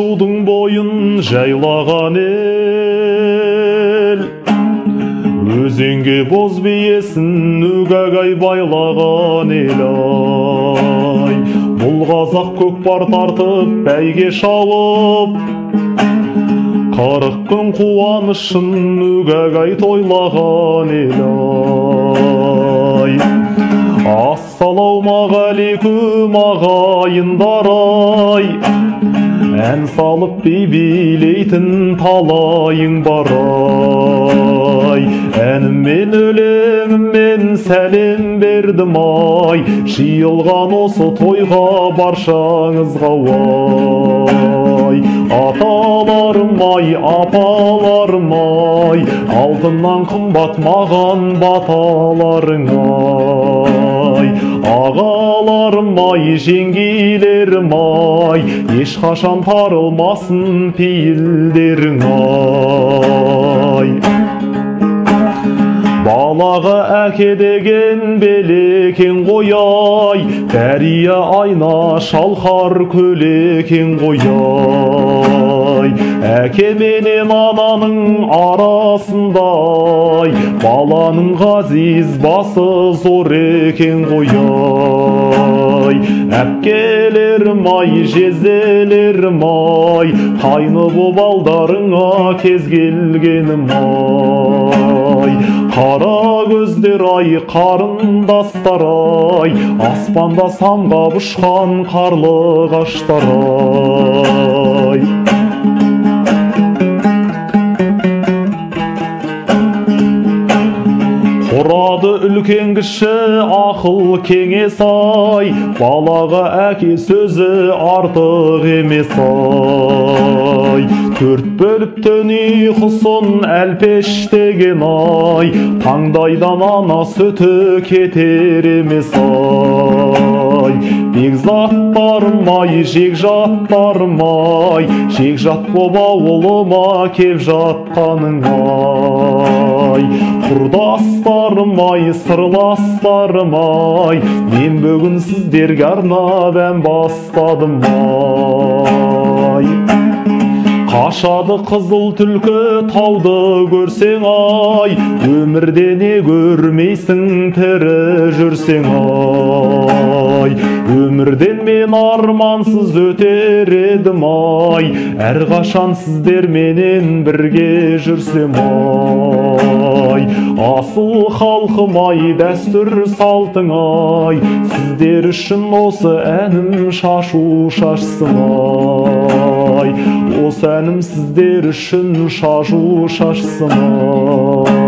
шудың бойын жайлаған ел, өзенге боз биесін өгәгай байлаған ел ай. Бұл қазақ көкпар тартып бәйге шауып, 40 күн қуанышын өгәгай тойлаған ел ай. Ассалаумағалейкум ағайындар ай, ән салып би билейтін талайың бар ай. Әніммен өлеңіммен сәлем бердім ай, жиылған осы тойға баршаңызға ай. Аталарым ай, апаларым ай, алтыннан қымбат маған баталарың ай. Ағаларым ай, жеңгейлерім ай, ешқашан тарылмасын пейілдерің ай. Балаға әке деген белекең ғой ай, дәрия айна шалқар көлекең ғой ай. Әке менен ананың арасында ай, баланың ғазиз басы зор екен ғой ай. Әпкелерім ай, жезделерім ай, қайны боп алдарыңа кез келгенім ай. Қара көздер ай, қарындастар ай, аспанда самғап ұшқан қарлығаштар ай. Құрады үлкен кіші ақыл кеңес ай, балаға әке сөзі артық емес ай. 4 бөліптен ұйқысын әлпештеген ай, таңдайдан ана сүті кетер емес ай. Бекзаттарым ай, жекжаттарым ай, жекжат боп ауылыма кеп жатқаның ай. Құрдастарым ай, сырластарым ай, мен бүгін сіздерге арнап ән бастадым ай. Қашады қызыл түлкі тауды көрсең ай, өмірде не көрмейсің тірі жүрсең ай. Өмірден мен армансыз өтер едім ай, әрқашан сіздер менен бірге жүрсем ай. Асыл халқым ай, дәстүр салтың ай, сіздер үшін осы әнім шашу шашсын ай. Осы әнім сіздер үшін шашу шашсын ай.